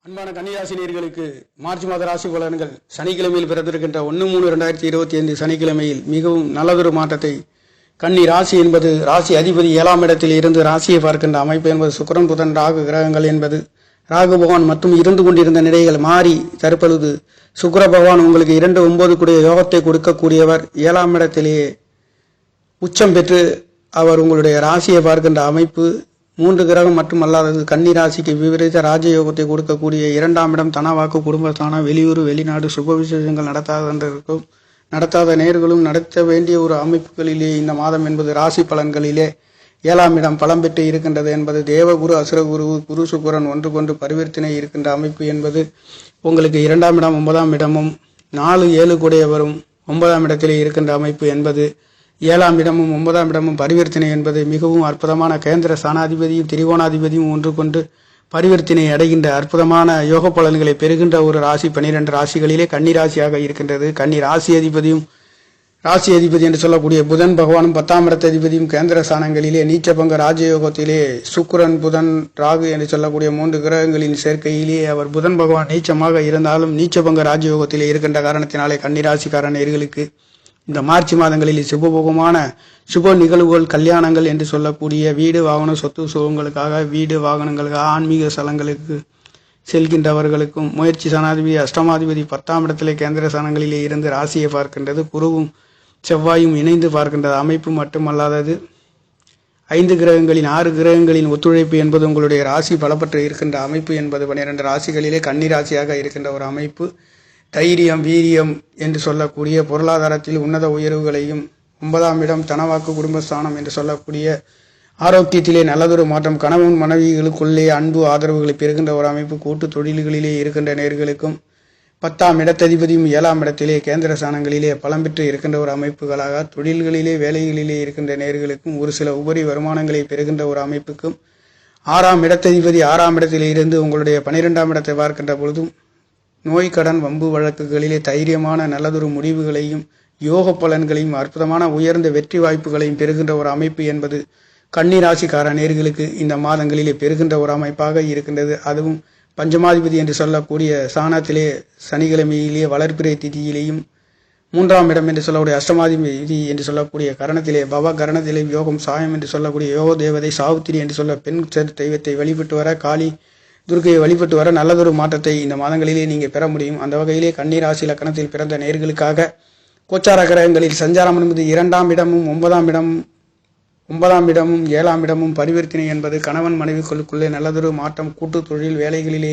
அன்பான கன்னிராசினியர்களுக்கு மார்ச் மாத ராசி பலன்கள் சனிக்கிழமையில் பிறந்திருக்கின்ற 1/3/2025 சனிக்கிழமையில் மிகவும் நல்லதொரு மாற்றத்தை கன்னி ராசி என்பது ராசி அதிபதி 7ஆம் இடத்தில் இருந்து ராசியை பார்க்கின்ற அமைப்பு என்பது சுக்கிரன் புதன் ராகு கிரகங்கள் என்பது ராகு பகவான் மற்றும் இருந்து கொண்டிருந்த நிலைகள் மாறி தற்பொழுது சுக்கிர பகவான் உங்களுக்கு 2-9 கூடிய யோகத்தை கொடுக்கக்கூடியவர் 7ஆம் இடத்திலேயே உச்சம் பெற்று அவர் உங்களுடைய ராசியை பார்க்கின்ற அமைப்பு 3 கிரகம் மட்டும் அல்லாதது கன்னி ராசிக்கு விபரீத ராஜயோகத்தை கொடுக்கக்கூடிய 2ஆம் இடம் தனவாக்கு குடும்பஸ்தானம் வெளியூர் வெளிநாடு சுப விசேஷங்கள் நடத்தாத நேர்களும் நடத்த வேண்டிய ஒரு அமைப்புகளிலே இந்த மாதம் என்பது ராசி பலன்களிலே 7ஆம் இடம் பலம் பெற்று இருக்கின்றது என்பது தேவகுரு அசுரகுரு குரு சுக்கிரன் ஒன்றுக்கொன்று பரிவர்த்தனை இருக்கின்ற அமைப்பு என்பது உங்களுக்கு 2ஆம் இடம் 9ஆம் இடமும் 4-7 கூடையவரும் 9ஆம் இடத்திலே இருக்கின்ற அமைப்பு என்பது 7ஆம் இடமும் 9ஆம் இடமும் பரிவர்த்தனை என்பது மிகவும் அற்புதமான கேந்திர ஸ்தானாதிபதியும் திரிகோணாதிபதியும் ஒன்றுக்கொண்டு பரிவர்த்தனை அடைகின்ற அற்புதமான யோக பலன்களை பெறுகின்ற ஒரு ராசி 12 ராசிகளிலே கன்னி ராசியாக இருக்கின்றது. கன்னி ராசி அதிபதி என்று சொல்லக்கூடிய புதன் பகவானும் 10ஆம் இடத்த அதிபதியும் கேந்திர ஸ்தானங்களிலே நீச்சபங்க ராஜயோகத்திலே சுக்கிரன் புதன் ராகு என்று சொல்லக்கூடிய 3 கிரகங்களின் சேர்க்கையிலே அவர் புதன் பகவான் நீச்சமாக இருந்தாலும் நீச்சபங்க ராஜயோகத்திலே இருக்கின்ற காரணத்தினாலே கன்னி ராசிக்கார நேயர்களுக்கு இந்த மார்ச் மாதங்களில் சுபபோகமான சுப நிகழ்வுகள் கல்யாணங்கள் என்று சொல்லக்கூடிய வீடு வாகனம் சொத்து சுகங்களுக்காக வீடு வாகனங்களுக்காக ஆன்மீக ஸ்தலங்களுக்கு செல்கின்றவர்களுக்கும் முயற்சி சனாதிபதி அஷ்டமாதிபதி 10ஆம் இடத்திலே கேந்திர ஸ்தானங்களிலே இருந்து ராசியை பார்க்கின்றது. குருவும் செவ்வாயும் இணைந்து பார்க்கின்றது அமைப்பு மட்டுமல்லாதது 5 கிரகங்களின் 6 கிரகங்களின் ஒத்துழைப்பு என்பது உங்களுடைய ராசி பலப்பற்று இருக்கின்ற அமைப்பு என்பது 12 ராசிகளிலே கன்னி ராசியாக இருக்கின்ற ஒரு அமைப்பு. தைரியம் வீரியம் என்று சொல்லக்கூடிய பொருளாதாரத்தில் உன்னத உயர்வுகளையும் 9ஆம் இடம் தனவாக்கு குடும்பஸ்தானம் என்று சொல்லக்கூடிய ஆரோக்கியத்திலே நல்லதொரு மாற்றம் கணவன் மனைவிகளுக்குள்ளே அன்பு ஆதரவுகளை பெறுகின்ற ஒரு அமைப்பு கூட்டு தொழில்களிலே இருக்கின்ற நேர்களுக்கும் 10ஆம் இடத்ததிபதியும் 7ஆம் இடத்திலே கேந்திர ஸ்தானங்களிலே பலம் பெற்று இருக்கின்ற ஒரு அமைப்புகளாக தொழில்களிலே வேலைகளிலே இருக்கின்ற நேர்களுக்கும் ஒரு சில உபரி வருமானங்களை பெறுகின்ற ஒரு அமைப்புக்கும் 6ஆம் இடத்ததிபதி 6ஆம் இடத்திலே இருந்து உங்களுடைய 12ஆம் இடத்தை பார்க்கின்ற பொழுதும் நோய் கடன் வம்பு வழக்குகளிலே தைரியமான நல்லதொரு முடிவுகளையும் யோக பலன்களையும் அற்புதமான உயர்ந்த வெற்றி வாய்ப்புகளையும் பெறுகின்ற ஒரு அமைப்பு என்பது கன்னி ராசிக்கார நேயர்களுக்கு இந்த மாதங்களிலே பெறுகின்ற ஒரு அமைப்பாக இருக்கின்றது. அதுவும் பஞ்சமாதிபதி என்று சொல்லக்கூடிய ஸ்தானத்திலே சனிக்கிழமையிலே வளர்ப்பிறை திதியிலேயும் 3ஆம் இடம் என்று சொல்லக்கூடிய அஷ்டமாதிபதி என்று சொல்லக்கூடிய கரணத்திலே பவ கரணத்திலே யோகம் சாயம் என்று சொல்லக்கூடிய யோக தேவதை சாவுத்திரி என்று சொல்ல பெண் தெய்வத்தை வழிபட்டு வர காளி துர்க்கையை வழிபட்டு வர நல்லதொரு மாற்றத்தை இந்த மாதங்களிலே நீங்கள் பெற முடியும். அந்த வகையிலே கன்னி ராசி லக்கணத்தில் பிறந்த நேயர்களுக்காக கோச்சார கிரகங்களில் சஞ்சாரம் என்பது 2ஆம் இடமும் 9ஆம் இடமும் 7ஆம் இடமும் பரிவர்த்தனை என்பது கணவன் மனைவிகளுக்குள்ளே நல்லதொரு மாற்றம் கூட்டு தொழில் வேலைகளிலே